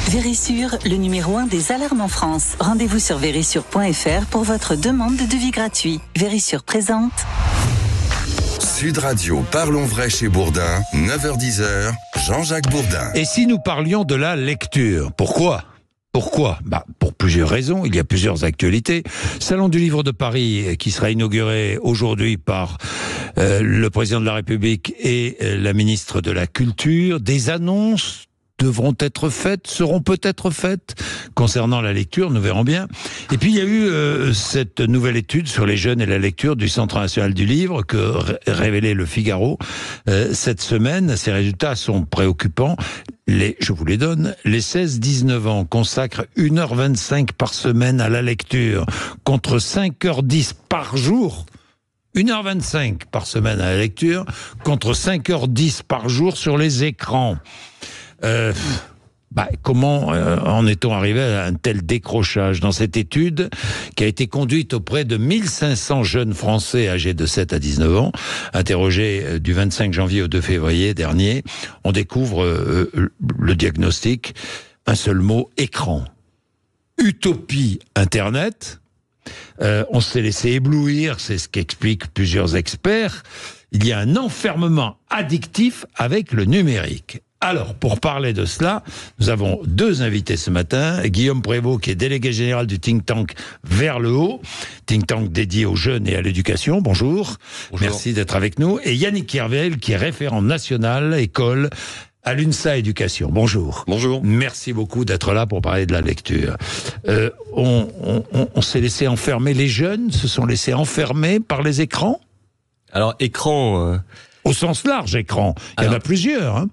Vérissure, le numéro 1 des alarmes en France. Rendez-vous sur vérissure.fr pour votre demande de devis gratuit. Vérissure présente. Sud Radio, parlons vrai chez Bourdin, 9h-10h, Jean-Jacques Bourdin. Et si nous parlions de la lecture, pourquoi ? Pour plusieurs raisons, il y a plusieurs actualités. Salon du livre de Paris qui sera inauguré aujourd'hui par le président de la République et la ministre de la Culture. Des annonces devront être faites, seront peut-être faites concernant la lecture, nous verrons bien. Et puis il y a eu cette nouvelle étude sur les jeunes et la lecture du Centre national du livre que révélait le Figaro cette semaine. Ces résultats sont préoccupants. Je vous les donne. Les 16-19 ans consacrent 1h25 par semaine à la lecture, contre 5h10 par jour. 1h25 par semaine à la lecture, contre 5h10 par jour sur les écrans. Comment en est-on arrivé à un tel décrochage? Dans cette étude qui a été conduite auprès de 1500 jeunes Français âgés de 7 à 19 ans, interrogés du 25 janvier au 2 février dernier, on découvre le diagnostic, un seul mot, écran. Utopie Internet, on s'est laissé éblouir, c'est ce qu'expliquent plusieurs experts, il y a un enfermement addictif avec le numérique. Alors, pour parler de cela, nous avons deux invités ce matin. Guillaume Prévost, qui est délégué général du think tank Vers le Haut, think tank dédié aux jeunes et à l'éducation. Bonjour. Merci d'être avec nous. Et Yannick Kervel, qui est référent national école à l'UNSA Éducation. Bonjour. Bonjour. Merci beaucoup d'être là pour parler de la lecture. On s'est laissé enfermer, les jeunes se sont laissés enfermer par les écrans? Alors, écran... Au sens large, écran. Il y en a plusieurs, hein.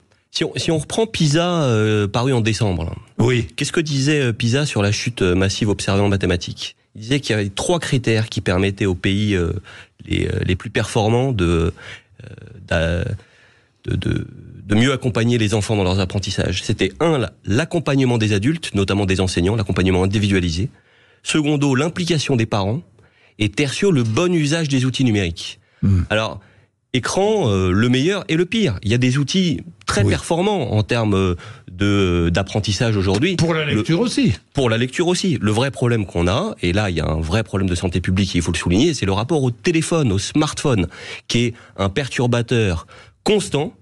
Si on reprend PISA, paru en décembre, oui. Qu'est-ce que disait PISA sur la chute massive observée en mathématiques? Il disait qu'il y avait 3 critères qui permettaient aux pays les plus performants de mieux accompagner les enfants dans leurs apprentissages. C'était l'accompagnement des adultes, notamment des enseignants, l'accompagnement individualisé. Secondo, l'implication des parents. Et tertio, le bon usage des outils numériques. Alors, écran, le meilleur et le pire. Il y a des outils très performants en termes d'apprentissage aujourd'hui. Pour la lecture aussi. Pour la lecture aussi. Le vrai problème qu'on a, et là il y a un vrai problème de santé publique, il faut le souligner, c'est le rapport au téléphone, au smartphone, qui est un perturbateur constant,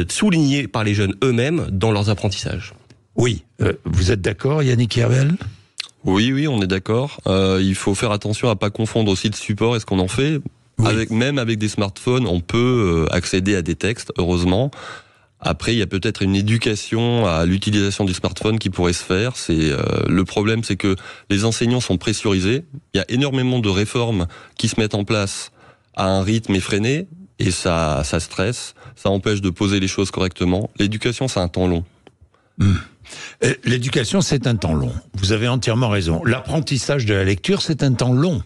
souligné par les jeunes eux-mêmes dans leurs apprentissages. Oui. Vous êtes d'accord, Yannick Kervel ? Oui, on est d'accord. Il faut faire attention à pas confondre aussi le support et ce qu'on en fait. Oui. Même avec des smartphones, on peut accéder à des textes, heureusement. Après, il y a peut-être une éducation à l'utilisation du smartphone qui pourrait se faire. Le problème, c'est que les enseignants sont pressurisés. Il y a énormément de réformes qui se mettent en place à un rythme effréné, et ça stresse, ça empêche de poser les choses correctement. L'éducation, c'est un temps long. L'éducation, c'est un temps long. Vous avez entièrement raison. L'apprentissage de la lecture, c'est un temps long.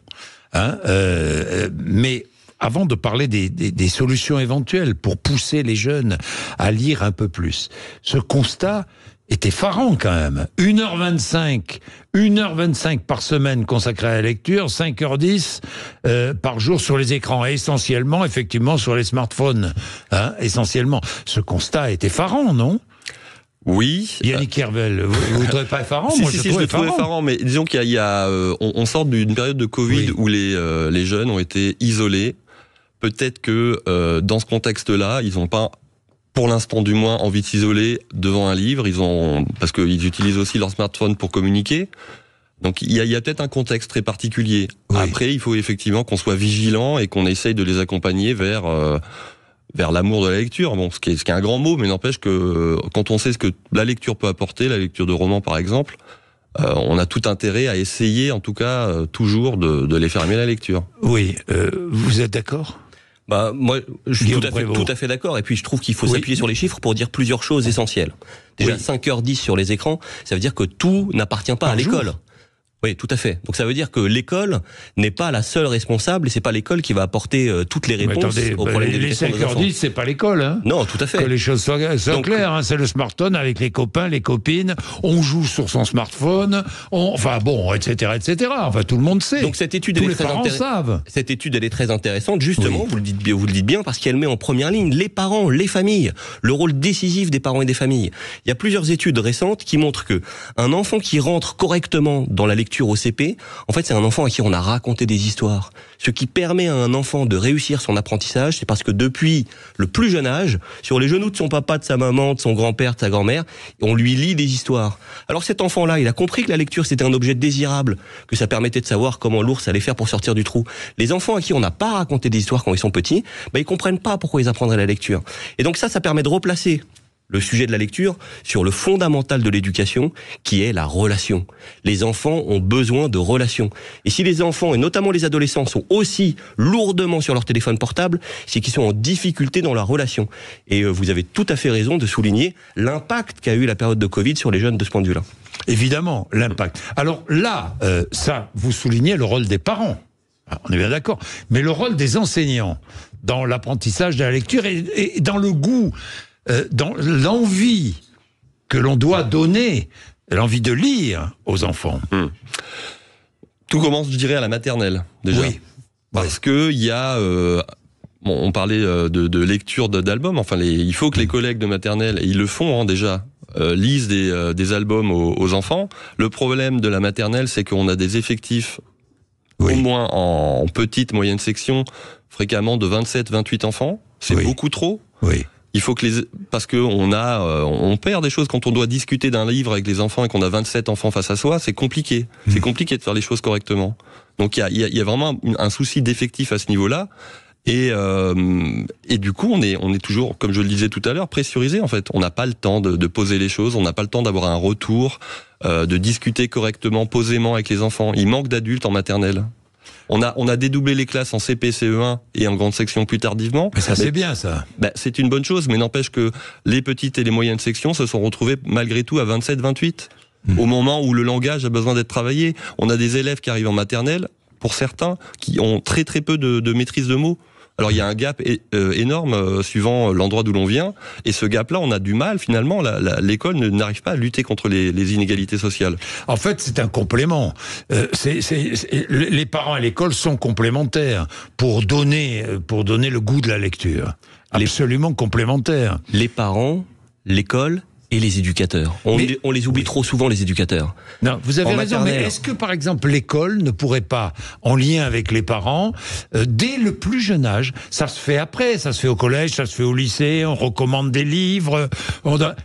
Mais avant de parler des solutions éventuelles pour pousser les jeunes à lire un peu plus, ce constat est effarant quand même. 1h25 par semaine consacrée à la lecture, 5h10 par jour sur les écrans, et essentiellement, effectivement, sur les smartphones. Essentiellement. Ce constat est effarant, non ? Oui. Yannick Kervel, vous ne trouvez pas effarant? Moi, je le trouve effarant, mais disons qu'il y a on sort d'une période de Covid où les jeunes ont été isolés. Peut-être que dans ce contexte-là, ils n'ont pas, pour l'instant du moins, envie de s'isoler devant un livre. Parce qu'ils utilisent aussi leur smartphone pour communiquer. Donc il y a peut-être un contexte très particulier. Oui. Après, il faut effectivement qu'on soit vigilant et qu'on essaye de les accompagner vers l'amour de la lecture. Bon, ce qui est un grand mot, mais n'empêche que quand on sait ce que la lecture peut apporter, la lecture de romans par exemple, on a tout intérêt à essayer, en tout cas, toujours de les faire aimer la lecture. Oui, vous êtes d'accord ? Moi, je suis tout à fait d'accord. Et puis, je trouve qu'il faut s'appuyer sur les chiffres pour dire plusieurs choses essentielles. Déjà, 5h10 sur les écrans, ça veut dire que tout n'appartient pas à l'école. Oui, tout à fait. Donc ça veut dire que l'école n'est pas la seule responsable et c'est pas l'école qui va apporter toutes les réponses aux problèmes d'éducation des enfants. Les 5h10, c'est pas l'école, hein. Non, tout à fait. Que les choses soient claires, hein. C'est le smartphone avec les copains, les copines, on joue sur son smartphone, etc., etc. Enfin, tout le monde sait. Donc cette étude, tous les parents savent. Cette étude, elle est très intéressante, justement, vous le dites bien, parce qu'elle met en première ligne les parents, les familles, le rôle décisif des parents et des familles. Il y a plusieurs études récentes qui montrent que un enfant qui rentre correctement dans la lecture au CP, en fait, c'est un enfant à qui on a raconté des histoires. Ce qui permet à un enfant de réussir son apprentissage, c'est parce que depuis le plus jeune âge, sur les genoux de son papa, de sa maman, de son grand-père, de sa grand-mère, on lui lit des histoires. Alors cet enfant-là, il a compris que la lecture, c'était un objet désirable, que ça permettait de savoir comment l'ours allait faire pour sortir du trou. Les enfants à qui on n'a pas raconté des histoires quand ils sont petits, ils comprennent pas pourquoi ils apprendraient la lecture. Et donc ça permet de replacer le sujet de la lecture sur le fondamental de l'éducation, qui est la relation. Les enfants ont besoin de relations. Et si les enfants, et notamment les adolescents, sont aussi lourdement sur leur téléphone portable, c'est qu'ils sont en difficulté dans la relation. Et vous avez tout à fait raison de souligner l'impact qu'a eu la période de Covid sur les jeunes de ce point de vue-là. Évidemment, l'impact. Alors là, vous soulignez le rôle des parents. On est bien d'accord. Mais le rôle des enseignants dans l'apprentissage de la lecture et dans le goût, dans l'envie que l'on doit donner, l'envie de lire aux enfants. Tout commence, je dirais, à la maternelle, déjà. Oui. Parce que il y a... on parlait de lecture d'albums. Enfin, il faut que les collègues de maternelle, et ils le font déjà, lisent des albums aux enfants. Le problème de la maternelle, c'est qu'on a des effectifs, au moins en petite, moyenne section, fréquemment de 27, 28 enfants. C'est beaucoup trop. Oui. Il faut que parce que on perd des choses quand on doit discuter d'un livre avec les enfants et qu'on a 27 enfants face à soi, c'est compliqué. C'est compliqué de faire les choses correctement. Donc il y a vraiment un souci d'effectif à ce niveau-là. Et du coup, on est toujours, comme je le disais tout à l'heure, pressurisé en fait. On n'a pas le temps de poser les choses, on n'a pas le temps d'avoir un retour, de discuter correctement, posément avec les enfants. Il manque d'adultes en maternelle. On a dédoublé les classes en CP, CE1 et en grande section plus tardivement. Mais ça, c'est bien, ça. C'est une bonne chose, mais n'empêche que les petites et les moyennes sections se sont retrouvées malgré tout à 27, 28. Au moment où le langage a besoin d'être travaillé. On a des élèves qui arrivent en maternelle, pour certains, qui ont très très peu de maîtrise de mots. Alors il y a un gap énorme suivant l'endroit d'où l'on vient, et ce gap-là, on a du mal finalement. L'école n'arrive pas à lutter contre les inégalités sociales. En fait, c'est un complément. Les parents et l'école sont complémentaires pour donner le goût de la lecture. Absolument complémentaires. Les parents, l'école et les éducateurs. On les oublie trop souvent, les éducateurs. Non, vous avez raison, mais est-ce que, par exemple, l'école ne pourrait pas, en lien avec les parents, dès le plus jeune âge, ça se fait après, ça se fait au collège, ça se fait au lycée, on recommande des livres,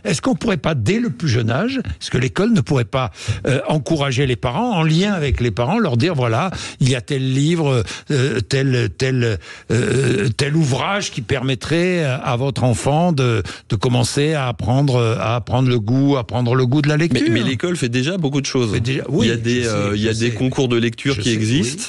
est-ce qu'on pourrait pas, dès le plus jeune âge, est-ce que l'école ne pourrait pas encourager les parents, en lien avec les parents, leur dire, voilà, il y a tel livre, tel ouvrage qui permettrait à votre enfant de commencer à apprendre le goût de la lecture. Mais l'école fait déjà beaucoup de choses. Il y a des concours de lecture qui existent,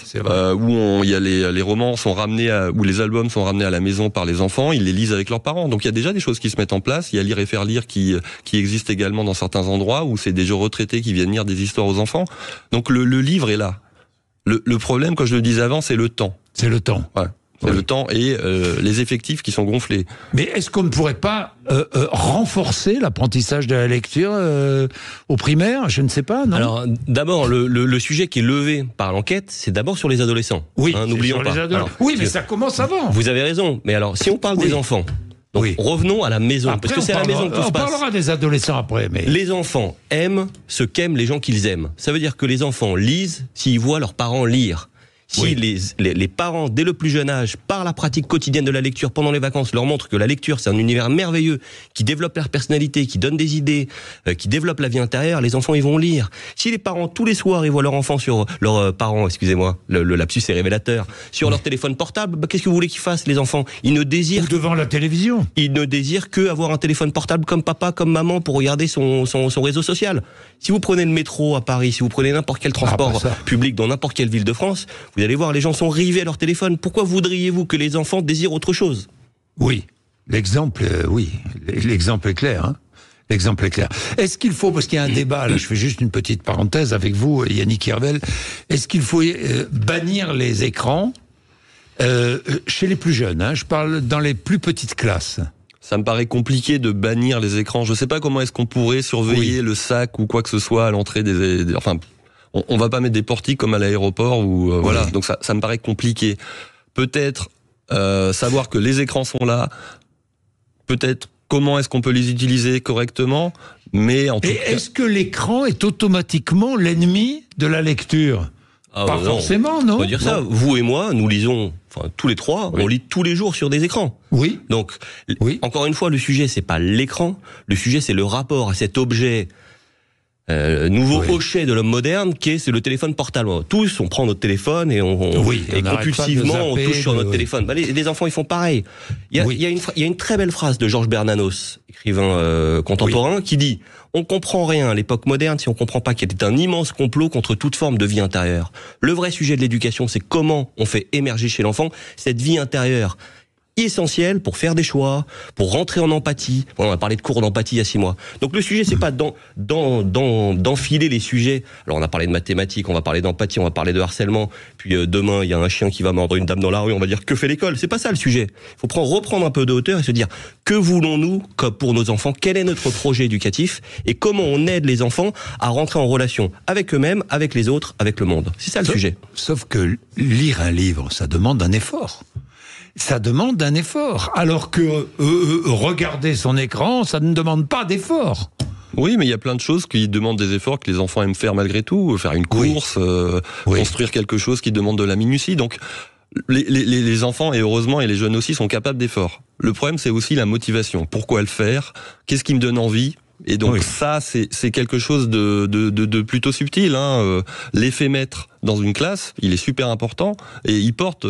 où les romans sont ramenés où les albums sont ramenés à la maison par les enfants, ils les lisent avec leurs parents. Donc il y a déjà des choses qui se mettent en place. Il y a Lire et faire lire qui existe également dans certains endroits, où c'est des jeux retraités qui viennent lire des histoires aux enfants. Donc le livre est là. Le problème, comme je le disais avant, c'est le temps. C'est le temps. Ouais. C'est le temps et les effectifs qui sont gonflés. Mais est-ce qu'on ne pourrait pas renforcer l'apprentissage de la lecture au primaire ? Je ne sais pas, non ? Alors, d'abord, le sujet qui est levé par l'enquête, c'est d'abord sur les adolescents. Oui, n'oublions pas. Oui, mais ça commence avant. Vous avez raison. Mais alors, si on parle des enfants, donc revenons à la maison, après, parce que c'est à la maison que tout se passe. On parlera des adolescents après, mais... Les enfants aiment ce qu'aiment les gens qu'ils aiment. Ça veut dire que les enfants lisent s'ils voient leurs parents lire. Si les parents, dès le plus jeune âge, par la pratique quotidienne de la lecture pendant les vacances, leur montrent que la lecture, c'est un univers merveilleux, qui développe leur personnalité, qui donne des idées, qui développe la vie intérieure, les enfants, ils vont lire. Si les parents, tous les soirs, ils voient leur enfant sur leur parents, excusez-moi, le lapsus est révélateur, sur leur téléphone portable, qu'est-ce que vous voulez qu'ils fassent, les enfants ? Ils ne désirent... Ou devant la télévision. Ils ne désirent que avoir un téléphone portable comme papa, comme maman, pour regarder son réseau social. Si vous prenez le métro à Paris, si vous prenez n'importe quel transport public dans n'importe quelle ville de France, vous allez voir, les gens sont rivés à leur téléphone. Pourquoi voudriez-vous que les enfants désirent autre chose ? Oui, l'exemple est clair. Hein. L'exemple est clair. Est-ce qu'il faut, parce qu'il y a un débat, là, je fais juste une petite parenthèse avec vous, Yannick Hervel, est-ce qu'il faut bannir les écrans chez les plus jeunes, hein, je parle dans les plus petites classes? Ça me paraît compliqué de bannir les écrans. Je sais pas comment est-ce qu'on pourrait surveiller le sac ou quoi que ce soit à l'entrée des enfin, on va pas mettre des portiques comme à l'aéroport ou voilà. Donc ça me paraît compliqué. Peut-être savoir que les écrans sont là. Peut-être comment est-ce qu'on peut les utiliser correctement, mais en tout cas... Est-ce que l'écran est automatiquement l'ennemi de la lecture? Pas forcément, non. On va dire ça. Vous et moi, nous lisons, enfin tous les trois, on lit tous les jours sur des écrans. Oui. Donc, encore une fois, le sujet c'est pas l'écran, le sujet c'est le rapport à cet objet nouveau hochet de l'homme moderne c'est le téléphone portable. Tous, on prend notre téléphone et compulsivement on touche sur notre téléphone. Bah, les enfants ils font pareil. Il y a une très belle phrase de Georges Bernanos, écrivain contemporain, qui dit: on comprend rien à l'époque moderne si on comprend pas qu'il était un immense complot contre toute forme de vie intérieure. Le vrai sujet de l'éducation, c'est comment on fait émerger chez l'enfant cette vie intérieure essentiel pour faire des choix, pour rentrer en empathie. Bon, on a parlé de cours d'empathie il y a 6 mois. Donc le sujet, c'est pas d'enfiler les sujets. Alors on a parlé de mathématiques, on va parler d'empathie, on va parler de harcèlement. Puis demain, il y a un chien qui va mordre une dame dans la rue, on va dire que fait l'école. C'est pas ça le sujet. Il faut reprendre un peu de hauteur et se dire que voulons-nous comme pour nos enfants, quel est notre projet éducatif et comment on aide les enfants à rentrer en relation avec eux-mêmes, avec les autres, avec le monde. C'est ça le sujet. Sauf que lire un livre, ça demande un effort. Ça demande un effort, alors que regarder son écran, ça ne demande pas d'effort. Oui, mais il y a plein de choses qui demandent des efforts que les enfants aiment faire malgré tout. Faire une course, construire quelque chose qui demande de la minutie. Donc, les enfants, et heureusement, et les jeunes aussi, sont capables d'efforts. Le problème, c'est aussi la motivation. Pourquoi le faire? Qu'est-ce qui me donne envie? Et donc ça, c'est quelque chose de plutôt subtil. Hein. L'effet maître dans une classe, il est super important, et il porte...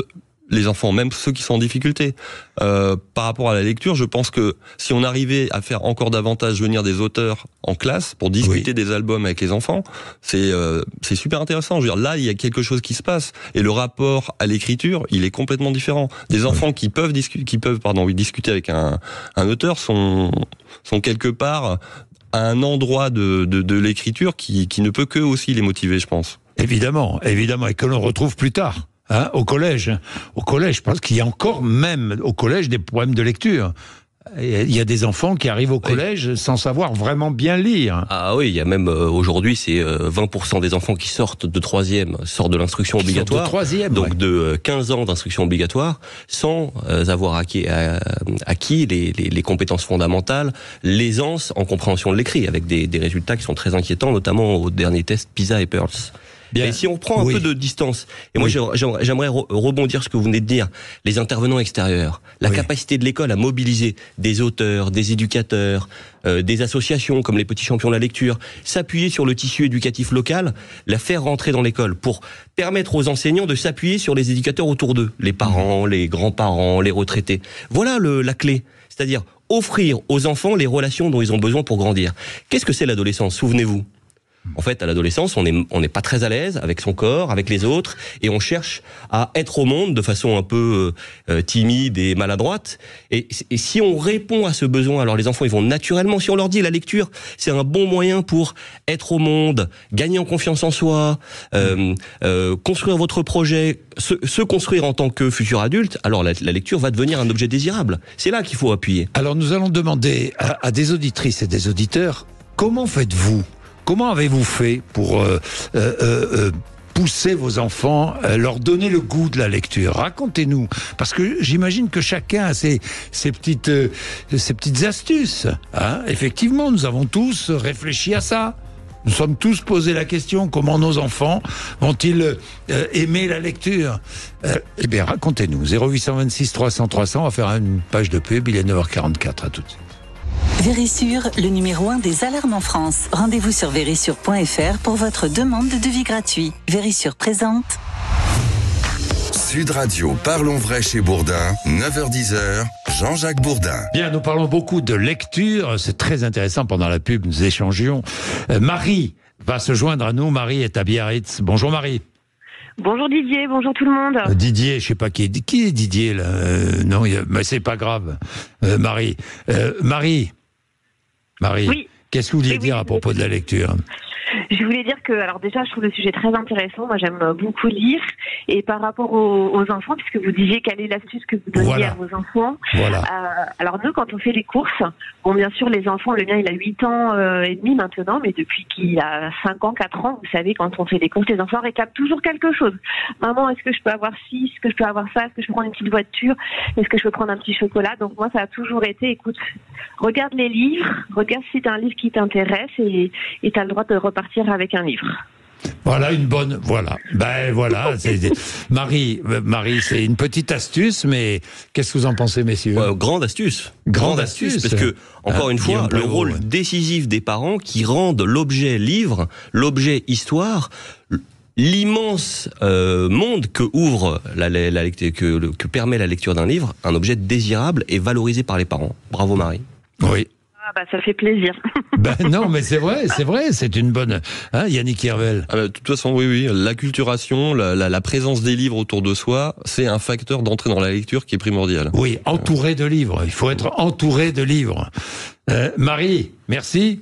les enfants, même ceux qui sont en difficulté. Par rapport à la lecture, je pense que si on arrivait à faire encore davantage venir des auteurs en classe pour discuter des albums avec les enfants, c'est super intéressant. Je veux dire, là, il y a quelque chose qui se passe. Et le rapport à l'écriture, il est complètement différent. Des enfants qui peuvent discuter avec un auteur sont quelque part à un endroit de l'écriture qui ne peut que aussi les motiver, je pense. Évidemment, et que l'on retrouve plus tard. Hein, au collège, je pense qu'il y a encore même au collège des problèmes de lecture. Il y a des enfants qui arrivent au collège sans savoir vraiment bien lire. Ah oui, il y a même aujourd'hui, c'est 20% des enfants qui sortent de 3e, sortent de l'instruction obligatoire. De 3e, donc de 15 ans d'instruction obligatoire, sans avoir acquis les compétences fondamentales, l'aisance en compréhension de l'écrit, avec des résultats qui sont très inquiétants, notamment au dernier test PISA et Pearls. Bien. Et si on prend un peu de distance, et moi j'aimerais rebondir sur ce que vous venez de dire, les intervenants extérieurs, la capacité de l'école à mobiliser des auteurs, des éducateurs, des associations comme les Petits Champions de la Lecture, s'appuyer sur le tissu éducatif local, la faire rentrer dans l'école pour permettre aux enseignants de s'appuyer sur les éducateurs autour d'eux, les parents, les grands-parents, les retraités. Voilà la clé, c'est-à-dire offrir aux enfants les relations dont ils ont besoin pour grandir. Qu'est-ce que c'est l'adolescence? Souvenez-vous. En fait, à l'adolescence, on n'est pas très à l'aise avec son corps, avec les autres, et on cherche à être au monde de façon un peu timide et maladroite. Et si on répond à ce besoin, alors les enfants, ils vont naturellement, si on leur dit la lecture, c'est un bon moyen pour être au monde, gagner en confiance en soi, construire votre projet, se construire en tant que futur adulte, alors la lecture va devenir un objet désirable. C'est là qu'il faut appuyer. Alors nous allons demander à des auditrices et des auditeurs, comment faites-vous ? Comment avez-vous fait pour pousser vos enfants, leur donner le goût de la lecture? Racontez-nous, parce que j'imagine que chacun a ses petites astuces. Hein? Effectivement, nous avons tous réfléchi à ça. Nous sommes tous posé la question, comment nos enfants vont-ils aimer la lecture? Eh bien, racontez-nous. 0826 300 300, on va faire une page de pub, il est 9h44, à tout de suite. Vérissure, le numéro 1 des alarmes en France. Rendez-vous sur vérissure.fr pour votre demande de devis gratuit. Vérissure présente. Sud Radio, parlons vrai chez Bourdin, 9h-10h, Jean-Jacques Bourdin. Bien, nous parlons beaucoup de lecture, c'est très intéressant, pendant la pub, nous échangions. Marie va se joindre à nous, Marie est à Biarritz. Bonjour Marie. Bonjour Didier, bonjour tout le monde. Didier, je sais pas qui est Didier là. Non, mais c'est pas grave. Marie. Oui. Qu'est-ce que vous vouliez dire à propos de la lecture? Je voulais dire que, alors déjà, je trouve le sujet très intéressant. Moi, j'aime beaucoup lire. Et par rapport aux enfants, puisque vous disiez quelle est l'astuce que vous donniez à vos enfants. Voilà. Alors nous, quand on fait les courses, bon, bien sûr, les enfants, le mien, il a 8 ans et demi maintenant, mais depuis qu'il a 5 ans, 4 ans, vous savez, quand on fait des courses, les enfants réclament toujours quelque chose. Maman, est-ce que je peux avoir ci? Est-ce que je peux avoir ça? Est-ce que je peux prendre une petite voiture? Est-ce que je peux prendre un petit chocolat? Donc moi, ça a toujours été, écoute, regarde les livres, regarde si t'as un livre qui t'intéresse et t'as le droit de repartir avec un livre. Voilà une bonne, voilà. Ben voilà, Marie, c'est une petite astuce, mais qu'est-ce que vous en pensez, messieurs? Grande astuce. Grande astuce, parce que, encore une fois, le rôle décisif des parents qui rendent l'objet livre, l'objet histoire, l'immense monde que ouvre que permet la lecture d'un livre, un objet désirable et valorisé par les parents. Bravo Marie. Oui. Ça fait plaisir. Non, mais c'est vrai, c'est une bonne... Hein, Yannick Hervel? De toute façon, oui, l'acculturation, la présence des livres autour de soi, c'est un facteur d'entrée dans la lecture qui est primordial. Oui, entouré de livres, il faut être entouré de livres. Marie, merci.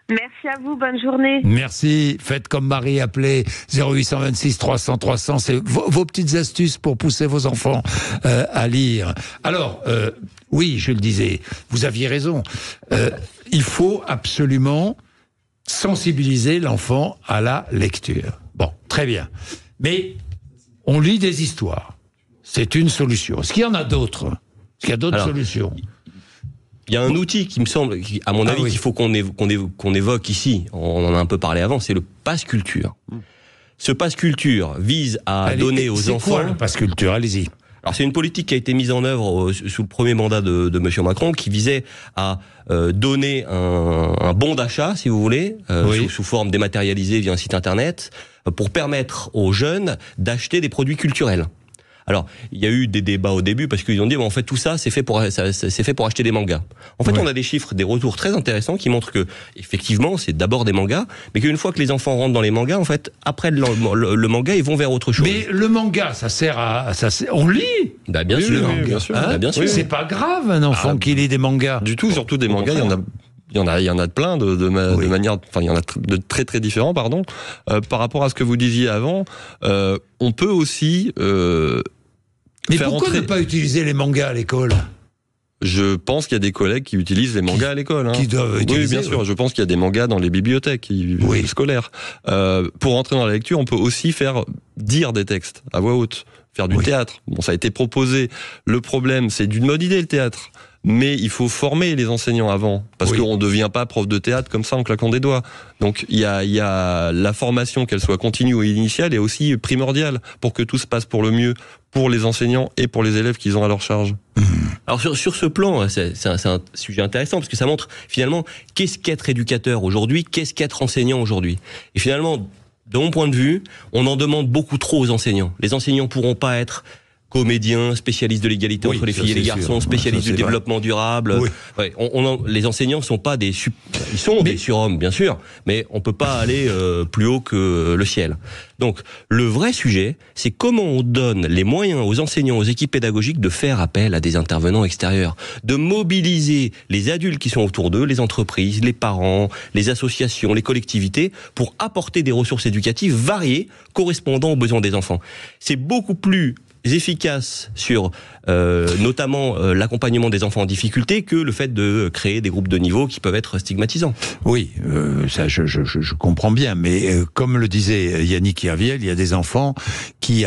Merci à vous, bonne journée. Merci, faites comme Marie, appelez 0826 300 300, c'est vos petites astuces pour pousser vos enfants à lire. Alors, oui, je le disais, vous aviez raison, il faut absolument sensibiliser l'enfant à la lecture. Bon, très bien, mais on lit des histoires, c'est une solution. Est-ce qu'il y en a d'autres? Est-ce qu'il y a d'autres solutions? Il y a un outil qui me semble, à mon avis, qu'il faut qu'on évoque ici, on en a un peu parlé avant, c'est le Pass Culture. Ce Pass Culture vise à donner aux enfants... C'est quoi le Pass Culture? Allez-y. Alors c'est une politique qui a été mise en œuvre sous le premier mandat de Monsieur Macron, qui visait à donner un bon d'achat, si vous voulez, sous forme dématérialisée via un site internet, pour permettre aux jeunes d'acheter des produits culturels. Alors, il y a eu des débats au début parce qu'ils ont dit, en fait, tout ça, c'est fait pour acheter des mangas. En fait, on a des chiffres, des retours très intéressants qui montrent que, effectivement, c'est d'abord des mangas, mais qu'une fois que les enfants rentrent dans les mangas, en fait, après le manga, ils vont vers autre chose. Mais le manga, ça sert on lit. Bien sûr. Hein, bien sûr. C'est pas grave, un enfant qui lit des mangas. Du tout, surtout des mangas, il y en a de plein de manières, enfin il y en a de très très différents, pardon. Par rapport à ce que vous disiez avant, on peut aussi mais pourquoi ne pas utiliser les mangas à l'école? Je pense qu'il y a des collègues qui utilisent les mangas à l'école. Qui doivent utiliser. Oui, bien sûr. Je pense qu'il y a des mangas dans les bibliothèques scolaires. Pour entrer dans la lecture, on peut aussi faire dire des textes à voix haute, faire du théâtre. Bon, ça a été proposé. Le problème, c'est d'une bonne idée, le théâtre. Mais il faut former les enseignants avant, parce qu'on ne devient pas prof de théâtre comme ça en claquant des doigts. Donc il y a la formation, qu'elle soit continue ou initiale, est aussi primordiale pour que tout se passe pour le mieux, pour les enseignants et pour les élèves qu'ils ont à leur charge. Alors sur ce plan, c'est un sujet intéressant, parce que ça montre finalement qu'est-ce qu'être éducateur aujourd'hui, qu'est-ce qu'être enseignant aujourd'hui. Et finalement, de mon point de vue, on en demande beaucoup trop aux enseignants. Les enseignants pourront pas être comédiens, spécialistes de l'égalité entre les filles et les garçons, spécialistes du développement durable. Les enseignants sont pas des des surhommes, bien sûr, mais on peut pas aller plus haut que le ciel. Donc, le vrai sujet, c'est comment on donne les moyens aux enseignants, aux équipes pédagogiques de faire appel à des intervenants extérieurs, de mobiliser les adultes qui sont autour d'eux, les entreprises, les parents, les associations, les collectivités, pour apporter des ressources éducatives variées, correspondant aux besoins des enfants. C'est beaucoup plus efficace sur notamment l'accompagnement des enfants en difficulté que le fait de créer des groupes de niveau qui peuvent être stigmatisants. Oui, ça je comprends bien, mais comme le disait Yannick Herviel, il y a des enfants qui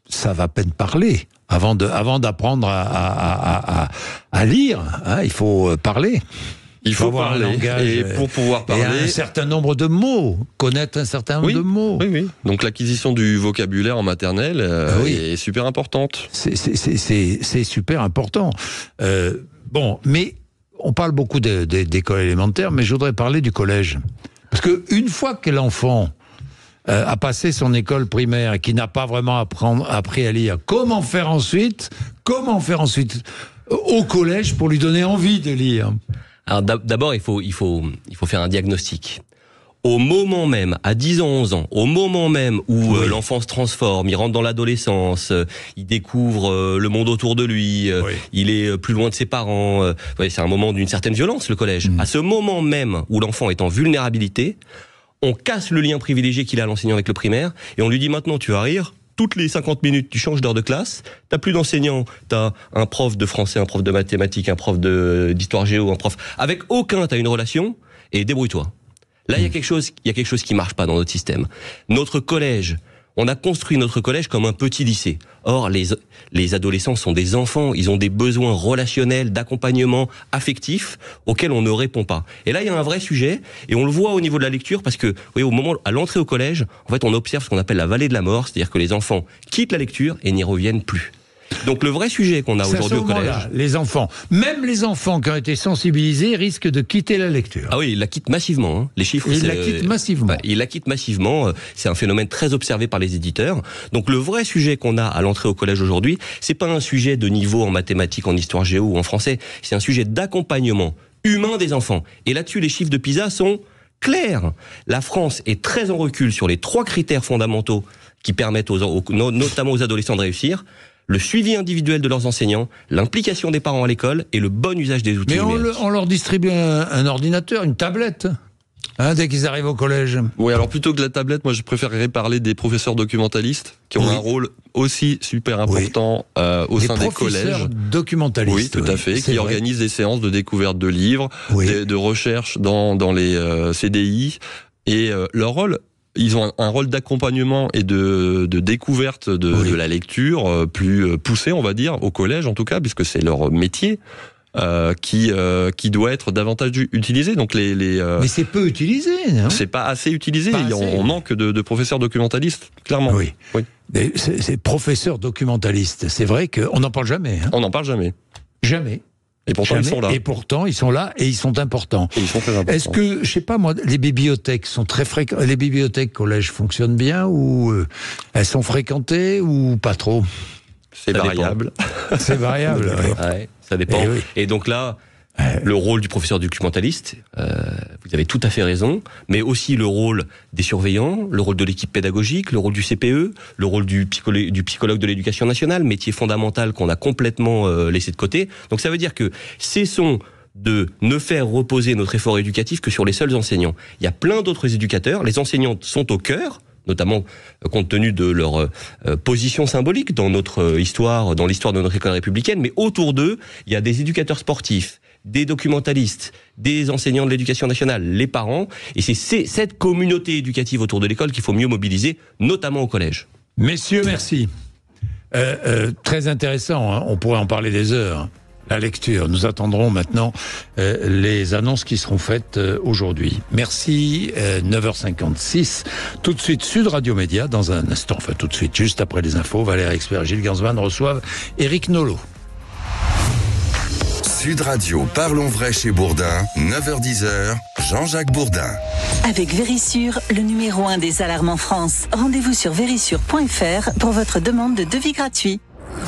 savent à peine parler. Avant d'apprendre à lire, hein, il faut parler. Il faut parler, et pour pouvoir parler... Et un certain nombre de mots, connaître un certain nombre de mots. Oui. Donc l'acquisition du vocabulaire en maternelle est super importante. C'est super important. Bon, mais on parle beaucoup d'école élémentaire, mais je voudrais parler du collège. Parce qu'une fois que l'enfant a passé son école primaire et qui n'a pas vraiment appris à lire, comment faire ensuite au collège pour lui donner envie de lire? Alors d'abord, il faut faire un diagnostic. au moment même, à 10 ans, 11 ans, au moment même où l'enfant se transforme, il rentre dans l'adolescence, il découvre le monde autour de lui, il est plus loin de ses parents, c'est un moment d'une certaine violence, le collège. À ce moment même où l'enfant est en vulnérabilité, on casse le lien privilégié qu'il a à l'enseignant avec le primaire, et on lui dit maintenant tu vas rire, toutes les 50 minutes, tu changes d'heure de classe, t'as plus d'enseignant, t'as un prof de français, un prof de mathématiques, un prof d'histoire géo, un prof... Avec aucun, t'as une relation, et débrouille-toi. Là, il y a quelque chose qui marche pas dans notre système. Notre collège, on a construit notre collège comme un petit lycée. Or, les adolescents sont des enfants, ils ont des besoins relationnels, d'accompagnement, affectifs, auxquels on ne répond pas. Et là, il y a un vrai sujet, et on le voit au niveau de la lecture, parce que, au moment, à l'entrée au collège, en fait, on observe ce qu'on appelle la vallée de la mort, c'est-à-dire que les enfants quittent la lecture et n'y reviennent plus. Donc le vrai sujet qu'on a aujourd'hui au collège... Les enfants, même les enfants qui ont été sensibilisés risquent de quitter la lecture. Ah oui, ils la quittent massivement. Hein. Les chiffres, ils la quittent massivement. Ils la quittent massivement. C'est un phénomène très observé par les éditeurs. Donc le vrai sujet qu'on a à l'entrée au collège aujourd'hui, c'est pas un sujet de niveau en mathématiques, en histoire géo ou en français. C'est un sujet d'accompagnement humain des enfants. Et là-dessus, les chiffres de PISA sont clairs. La France est très en recul sur les 3 critères fondamentaux qui permettent notamment aux adolescents de réussir. Le suivi individuel de leurs enseignants, l'implication des parents à l'école et le bon usage des outils numériques. Mais on leur distribue un ordinateur, une tablette, dès qu'ils arrivent au collège. Oui, alors plutôt que la tablette, moi je préférerais parler des professeurs documentalistes qui ont un rôle aussi super important au sein des collèges. Professeurs documentalistes. Oui, tout à fait, qui organisent des séances de découverte de livres, de recherche dans les CDI. Et leur rôle... Ils ont un rôle d'accompagnement et de découverte de la lecture plus poussé, on va dire, au collège en tout cas, puisque c'est leur métier qui doit être davantage utilisé. Donc Mais c'est peu utilisé, non ? C'est pas assez utilisé. On manque de professeurs documentalistes, clairement. Oui. C'est professeurs documentalistes. C'est vrai qu'on n'en parle jamais. On n'en parle jamais. Jamais. Et pourtant, ils sont là. Et pourtant, ils sont là et ils sont importants. Et ils sont très importants. Est-ce que, je sais pas moi, les bibliothèques sont très fréquentes. Les bibliothèques collège fonctionnent bien ou elles sont fréquentées ou pas trop ? C'est variable. C'est variable. Ouais, ça dépend. Et donc là, le rôle du professeur documentaliste, vous avez tout à fait raison, mais aussi le rôle des surveillants, le rôle de l'équipe pédagogique, le rôle du CPE, le rôle du psychologue de l'éducation nationale, métier fondamental qu'on a complètement laissé de côté. Donc ça veut dire que cessons de ne faire reposer notre effort éducatif que sur les seuls enseignants. Il y a plein d'autres éducateurs, les enseignants sont au cœur, notamment compte tenu de leur position symbolique dans notre histoire, dans l'histoire de notre école républicaine, mais autour d'eux, il y a des éducateurs sportifs, des documentalistes, des enseignants de l'éducation nationale, les parents, et c'est cette communauté éducative autour de l'école qu'il faut mieux mobiliser, notamment au collège. Messieurs, merci. Très intéressant, hein. On pourrait en parler des heures. La lecture. Nous attendrons maintenant les annonces qui seront faites aujourd'hui. Merci, 9h56. Tout de suite, Sud Radio Média, dans un instant, enfin tout de suite, juste après les infos, Valérie Expert, Gilles Gansman reçoivent Éric Nolot. Sud Radio, parlons vrai chez Bourdin, 9h-10h, Jean-Jacques Bourdin. Avec Vérissure, le numéro 1 des alarmes en France. Rendez-vous sur vérissure.fr pour votre demande de devis gratuit.